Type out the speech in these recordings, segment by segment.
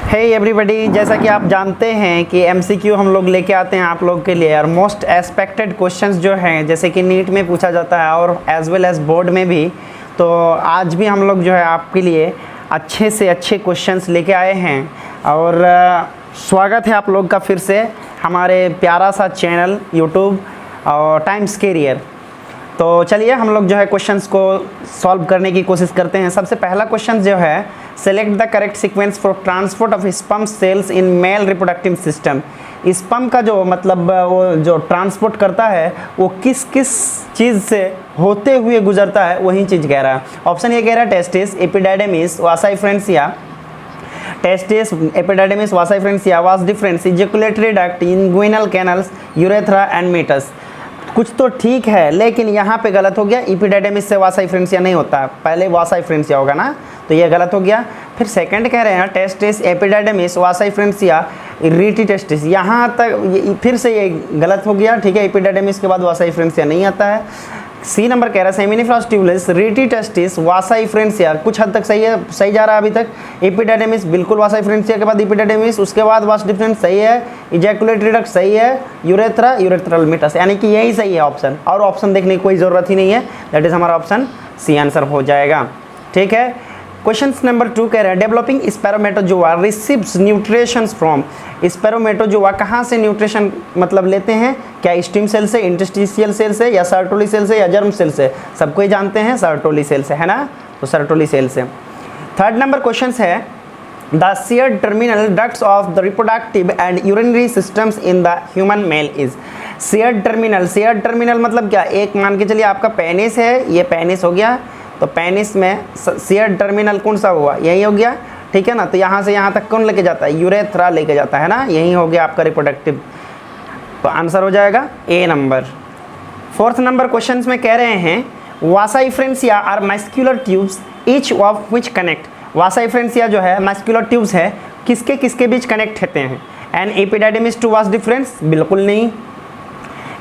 Hey everybody, जैसा कि आप जानते हैं कि एमसीक्यू हम लोग लेके आते हैं आप लोग के लिए और मोस्ट एक्सपेक्टेड क्वेश्चंस जो हैं जैसे कि नीट में पूछा जाता है और एज वेल एज बोर्ड में भी। तो आज भी हम लोग जो है आपके लिए अच्छे से अच्छे क्वेश्चंस लेके आए हैं और स्वागत है आप लोग का फिर से हमारे प्यारा सा चैनल यूट्यूब और टाइम्स कैरियर। तो चलिए हम लोग जो है क्वेश्चंस को सॉल्व करने की कोशिश करते हैं। सबसे पहला क्वेश्चन जो है, select the correct sequence for transport of sperm cells in male reproductive system. Sperm का जो मतलब वो जो ट्रांसपोर्ट करता है वो किस किस चीज़ से होते हुए गुजरता है, वही चीज़ कह रहा है। ऑप्शन ए कह रहा है testis, एपिडाइडेमिस, vasa फ्रेंसिया। Testis, एपिडाइडेमिस, vasa deferentia, vas deferens, ejaculatory duct, inguinal canals, urethra and meatus. कुछ तो ठीक है लेकिन यहाँ पे गलत हो गया। एपिडाइडेमिस से वासा फ्रेंसिया नहीं होता, पहले वासा फ्रेंसिया होगा ना, तो ये गलत हो गया। फिर सेकंड कह रहे हैं टेस्टिस, एपिडाइडेमिस, वासा फ्रेंसिया, रीटी टेस्टिस, यहाँ तक फिर से ये गलत हो गया। ठीक है, एपिडाइडेमिस के बाद वासा फ्रेंसिया नहीं आता है। सी नंबर कह रहा है सेमिनिफ्रॉस ट्यूबुलस, रीटी टेस्टिस, वासा फ्रेंसिया, कुछ हद तक सही है, सही जा रहा है अभी तक। एपिडाइडेमिस बिल्कुल वासा फ्रेंसिया के बाद एपिडाइडेमिस, उसके बाद वास डिफरेंस सही है, इजैकुलेटरी डक्ट सही है, यूरेथ्रा, यूरेथ्रल मीटस, यानी कि यही सही है ऑप्शन, और ऑप्शन देखने की कोई ज़रूरत ही नहीं है। दैट इज़ हमारा ऑप्शन सी आंसर हो जाएगा। ठीक है, क्वेश्चन नंबर 2 कह रहे हैं डेवलपिंग स्पेरोमेटोजोआ रिसीव्स न्यूट्रिशंस फ्रॉम। स्पेरोमेटोजोआ कहाँ से न्यूट्रिशन मतलब लेते हैं? क्या स्टीम सेल से, इंटरस्टिशियल सेल से, या सर्टोली सेल से, या जर्म सेल से? सबको ही जानते हैं सर्टोली सेल से, है ना, तो सर्टोली सेल से। थर्ड नंबर क्वेश्चन है the shared terminal ducts of the reproductive and urinary systems in the human male is. Shared terminal मतलब क्या? एक मान के चलिए आपका पेनिस है, ये पेनिस हो गया, तो पेनिस में शेयर्ड टर्मिनल कौन सा हुआ? यही हो गया। ठीक है ना, तो यहाँ से यहाँ तक कौन लेके जाता है? यूरेथ्रा लेके जाता है ना, यही हो गया आपका रिप्रोडक्टिव, तो आंसर हो जाएगा A number. Fourth number question में कह रहे हैं vasa deferentia are muscular tubes each of which connect. Vasa deferentia जो है मस्कुलर ट्यूब्स है, किसके किसके बीच कनेक्ट होते हैं? एंड एपिडाइडेमिस टू वास डिफरेंस, बिल्कुल नहीं।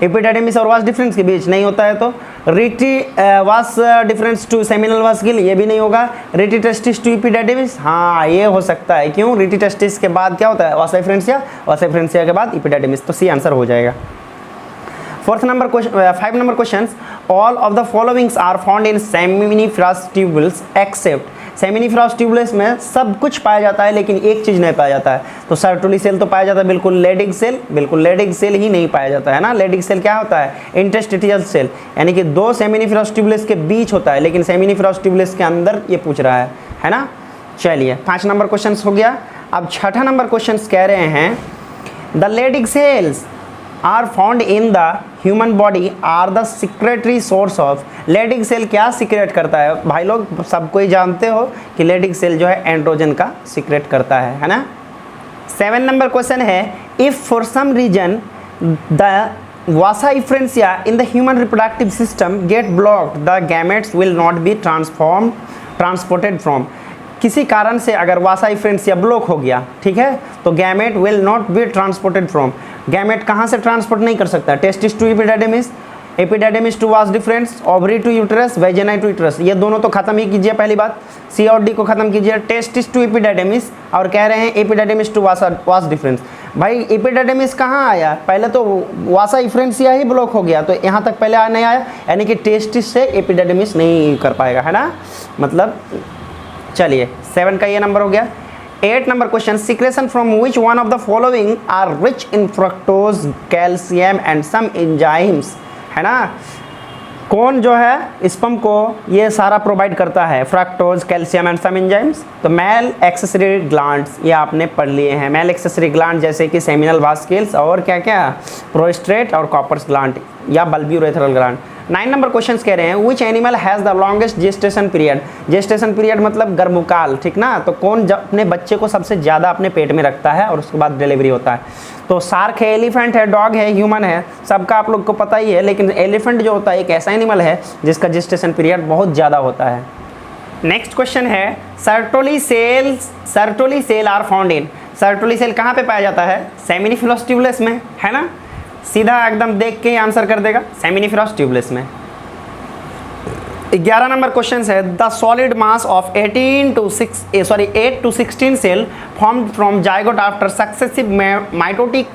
एपिडाइडेमिस और वास डिफरेंस के बीच नहीं होता है, तो rete vas deferens to seminal वास्किल, ये भी नहीं होगा। रीटी टेस्टिस टू एपिडाइडेमिस, हाँ ये हो सकता है। क्यों? रीटी टेस्टिस के बाद क्या होता है? वासा फ्रेंसिया के बाद एपिडाइडेमिस, तो सी आंसर हो जाएगा। Fourth number question, 5 number question, all of the followings are found in seminiferous tubules except. Seminiferous tubules में सब कुछ पाया जाता है लेकिन एक चीज़ नहीं पाया जाता है, तो सर्टोली सेल तो पाया जाता है, बिल्कुल। लेडिग सेल ही नहीं पाया जाता है ना। लेडिग सेल क्या होता है? इंटरस्टिशियल सेल, यानी कि दो सेमिनिफ्रॉस ट्यूबुलस के बीच होता है, लेकिन सेमिनिफ्रॉस ट्यूबुलस के अंदर ये पूछ रहा है ना। चलिए 5 नंबर क्वेश्चन हो गया। अब छठा नंबर क्वेश्चन कह रहे हैं the Leydig cells are found in the human body are the secretory source of. Leydig cell क्या सीक्रेट करता है? भाई लोग सबको ही जानते हो कि लेडिग सेल जो है एंड्रोजन का सीक्रेट करता है ना। 7 नंबर क्वेश्चन है if for some reason the vasa deferentia in the human reproductive system get blocked the gametes will not be transported from. किसी कारण से अगर वासा फ्रेंसिया ब्लॉक हो गया, ठीक है, तो gamete will not be transported from. Gamete कहाँ से ट्रांसपोर्ट नहीं कर सकता? Testis to epididymis, epididymis to vas deferens, ovary to uterus, vagina to uterus, ये दोनों तो खत्म ही कीजिए। पहली बात सी और डी को खत्म कीजिए। टेस्टिस टू एपिडाइडेमिस और कह रहे हैं एपिडाइडेमिस टू वास डिफरेंस। भाई एपिडाइडेमिस कहाँ आया? पहले तो वासा फ्रेंसिया ही ब्लॉक हो गया, तो यहाँ तक पहले नहीं आया, यानी कि टेस्टिस से एपिडाइडेमिस नहीं कर पाएगा, है ना, मतलब। चलिए 7 का ये नंबर हो गया। 8 number question secretion from which one of the following are rich in fructose, calcium and some enzymes, है ना। कौन जो है स्पर्म को ये सारा प्रोवाइड करता है? Fructose, calcium and some enzymes. तो मेल एक्सेसरी ग्लैंड्स, ये आपने पढ़ लिए हैं। मेल एक्सेसरी ग्लैंड जैसे कि सेमिनल वास्किल्स और क्या क्या, प्रोस्टेट और कॉपर्स ग्लैंड या बल्बियूरेथ्रल ग्लैंड। 9 नंबर क्वेश्चन कह रहे हैं which animal has the longest gestation period. Gestation period मतलब गर्भकाल, ठीक ना। तो कौन अपने बच्चे को सबसे ज़्यादा अपने पेट में रखता है और उसके बाद डिलीवरी होता है? तो शार्क है, एलिफेंट है, डॉग है, ह्यूमन है, सबका आप लोग को पता ही है। लेकिन एलिफेंट जो होता है एक ऐसा एनिमल है जिसका जेस्टेशन पीरियड बहुत ज़्यादा होता है। नेक्स्ट क्वेश्चन है Sertoli cell are found in. Sertoli cell कहाँ पे पाया जाता है? सेमिनिफ्रॉस ट्यूबुलस में, है ना। सीधा एकदम देख के आंसर कर देगा, सेमिनिफ्रॉस ट्यूबुलस में। 11 नंबर क्वेश्चन है the solid mass of 8 to 16 cell formed from zygote after successive mitotic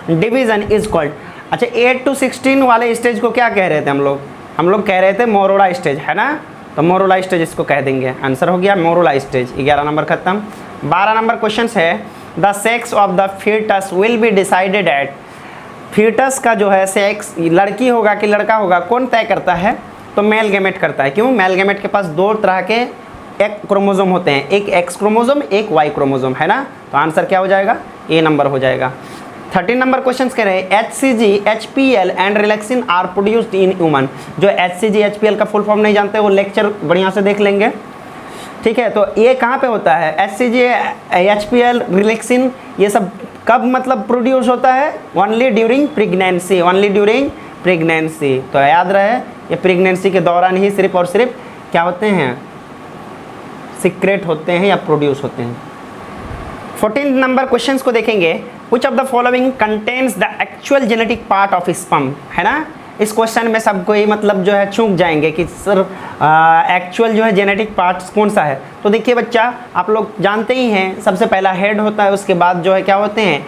division is called. अच्छा 8 to 16 वाले स्टेज को क्या कह रहे थे हम लोग कह रहे थे मोरोला स्टेज, है ना, तो मोरोला स्टेज इसको कह देंगे। आंसर हो गया मोरोला स्टेज। 11 नंबर खत्म। 12 नंबर क्वेश्चन है the sex of the foetus will be decided at. Foetus का जो है सेक्स लड़की होगा कि लड़का होगा कौन तय करता है, तो मेल गैमेट करता है। क्यों? मेल गैमेट के पास दो तरह के एक क्रोमोसोम होते हैं, एक एक्स क्रोमोसोम एक वाई क्रोमोसोम, है ना, तो आंसर क्या हो जाएगा? ए नंबर हो जाएगा। 13 नंबर क्वेश्चन कह रहे हैं HCG, HPL and relaxin are produced in human. जो HCG HPL का फुल फॉर्म नहीं जानते वो लेक्चर बढ़िया से देख लेंगे, ठीक है। तो ये कहाँ पे होता है? HCG HPL रिलैक्सिन ये सब कब मतलब प्रोड्यूस होता है? Only during pregnancy, only during pregnancy. तो याद रहे ये प्रेगनेंसी के दौरान ही सिर्फ और सिर्फ क्या होते हैं? सीक्रेट होते हैं या प्रोड्यूस होते हैं। 14 नंबर क्वेश्चंस को देखेंगे। Which of the following contains the actual genetic part of sperm, है ना। इस क्वेश्चन में सबको ही मतलब जो है चूक जाएंगे कि सर एक्चुअल जो है जेनेटिक पार्ट्स कौन सा है। तो देखिए बच्चा, आप लोग जानते ही हैं सबसे पहला हेड होता है, उसके बाद जो है क्या होते हैं?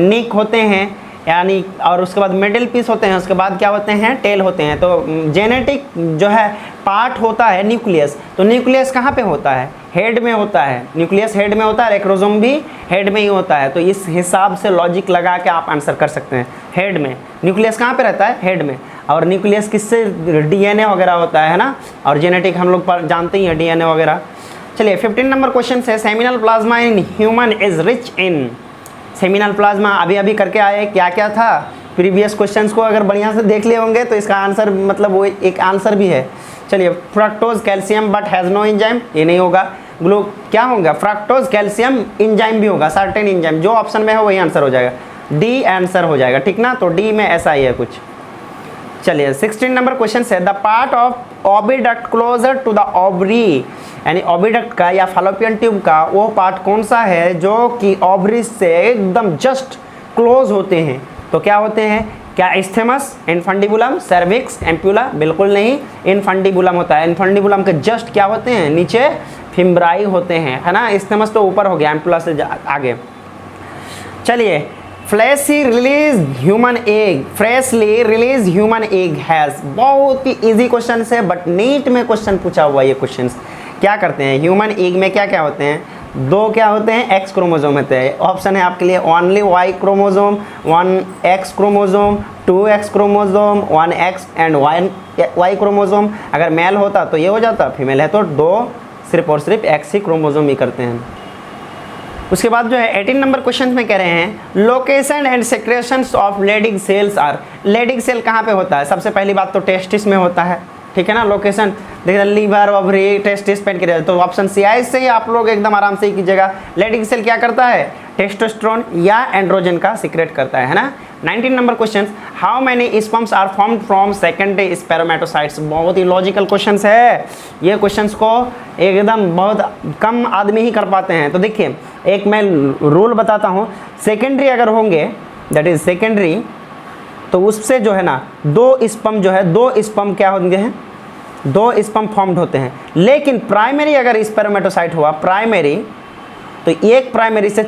निक होते हैं यानी, और उसके बाद मिडिल पीस होते हैं, उसके बाद क्या होते हैं? टेल होते हैं। तो जेनेटिक जो है पार्ट होता है न्यूक्लियस। तो न्यूक्लियस कहाँ पे होता है? हेड में होता है। न्यूक्लियस हेड में होता है, एक्रोसोम भी हेड में ही होता है। तो इस हिसाब से लॉजिक लगा के आप आंसर कर सकते हैं। हेड में न्यूक्लियस कहाँ पे रहता है? हेड में। और न्यूक्लियस किससे? डीएनए वगैरह होता है ना, और जेनेटिक हम लोग जानते ही हैं डीएनए वगैरह। चलिए 15 नंबर क्वेश्चन है seminal plasma in human is rich in. Seminal plasma अभी करके आए, क्या क्या था? प्रीवियस क्वेश्चंस को अगर बढ़िया से देख लिए होंगे तो इसका आंसर मतलब वो एक आंसर भी है। चलिए fructose calcium but has no enzyme, ये नहीं होगा। ग्लू क्या होगा? फ्रक्टोज कैल्शियम एंजाइम भी होगा, सर्टेन एंजाइम। जो ऑप्शन में है वही आंसर हो जाएगा, डी आंसर हो जाएगा, ठीक ना। तो डी में ऐसा ही है कुछ। चलिए 16 नंबर क्वेश्चन है the part of oviduct closer to the ovary, यानी ओविडक्ट का या फैलोपियन ट्यूब का वो पार्ट कौन सा है जो कि ओवरी से एकदम जस्ट क्लोज होते हैं? तो क्या होते हैं? क्या इस्थेमस, इनफंडिबुलम, सर्विक्स, एम्प्यूला? बिल्कुल नहीं, इनफंडिबुलम होता है। इनफंडिबुलम के जस्ट क्या होते हैं? नीचे फिम्ब्राई होते हैं, है ना। इस्थेमस तो ऊपर हो गया, एम्प्यूला से आगे। चलिए freshly release human egg, freshly release human egg has, बहुत ही इजी क्वेश्चन है बट नीट में क्वेश्चन पूछा हुआ। ये क्वेश्चन क्या करते हैं? ह्यूमन एग में क्या क्या होते हैं? दो क्या होते हैं? एक्स क्रोमोसोम होते हैं। ऑप्शन है आपके लिए only Y chromosome, 1 X chromosome, 2 X chromosome, 1 X and 1 Y chromosome. अगर मेल होता तो ये हो जाता, फीमेल है तो दो सिर्फ और सिर्फ एक्स ही क्रोमोसोम ही करते हैं। उसके बाद जो है 18 नंबर क्वेश्चन में कह रहे हैं location and secretions of Leydig cells are. Leydig cell कहाँ पे होता है? सबसे पहली बात तो टेस्टिस में होता है, ठीक है ना। लोकेशन देखिए लीवर, ओवरी, टेस्टिस, पेनक्रियास। तो ऑप्शन सी आई से ही आप लोग एकदम आराम से ही कीजिएगा। लेडिंग सेल क्या करता है? टेस्टोस्टेरोन या एंड्रोजन का सीक्रेट करता है ना। 19 number question how many sperms are formed from secondary spermatocytes. बहुत ही लॉजिकल क्वेश्चन है। ये क्वेश्चन को एकदम बहुत कम आदमी ही कर पाते हैं। तो देखिए एक मैं रूल बताता हूँ। सेकेंडरी अगर होंगे, दैट इज सेकेंडरी, तो उससे जो है ना दो स्पर्म जो है, दो स्पर्म क्या होंगे हैं? दो स्पर्म फॉर्म्ड होते हैं। लेकिन प्राइमरी अगर स्पर्मेटोसाइट हुआ प्राइमरी, तो एक प्राइमरी से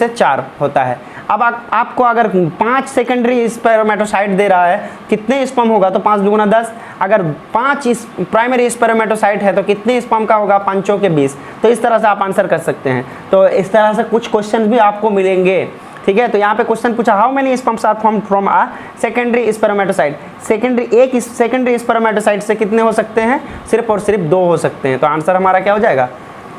चार होता है। अब आपको अगर 5 सेकेंडरी स्पर्मेटोसाइट दे रहा है, कितने स्पर्म होगा? तो 5 दूना 10। अगर 5 प्राइमरी स्पर्मेटोसाइट है तो कितने स्पर्म का होगा? 5 के 20। तो इस तरह से आप आंसर कर सकते हैं। तो इस तरह से कुछ क्वेश्चन भी आपको मिलेंगे, ठीक है। तो यहाँ पे क्वेश्चन पूछा how many sperms are formed from a secondary spermatocyte. एक सेकेंडरी स्पर्मेटोसाइट से कितने हो सकते हैं? सिर्फ और सिर्फ 2 हो सकते हैं। तो आंसर हमारा क्या हो जाएगा?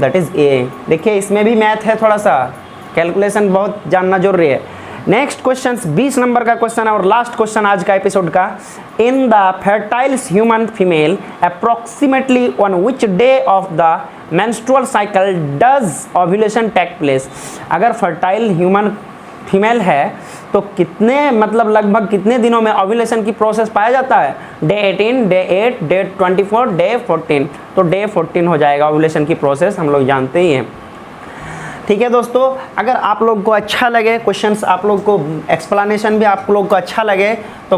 That is a. देखिए इसमें भी मैथ है, थोड़ा सा कैलकुलेशन बहुत जानना जरूरी है। नेक्स्ट क्वेश्चन 20 नंबर का क्वेश्चन है और लास्ट क्वेश्चन आज का एपिसोड का। In the fertiles human female approximately on which day of the menstrual cycle does ovulation take place. अगर फर्टाइल ह्यूमन फीमेल है तो कितने मतलब लगभग कितने दिनों में ओव्यूलेशन की प्रोसेस पाया जाता है? Day 18, day 8, day 24, day 14। तो डे 14 हो जाएगा ओव्यूलेशन की प्रोसेस, हम लोग जानते ही हैं। ठीक है दोस्तों, अगर आप लोग को अच्छा लगे क्वेश्चंस, आप लोग को एक्सप्लेनेशन भी आप लोग को अच्छा लगे तो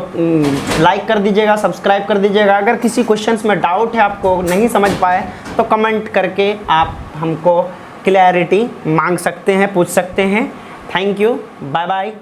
लाइक कर दीजिएगा, सब्सक्राइब कर दीजिएगा। अगर किसी क्वेश्चंस में डाउट है, आपको नहीं समझ पाए, तो कमेंट करके आप हमको क्लैरिटी मांग सकते हैं, पूछ सकते हैं। Thank you, bye bye.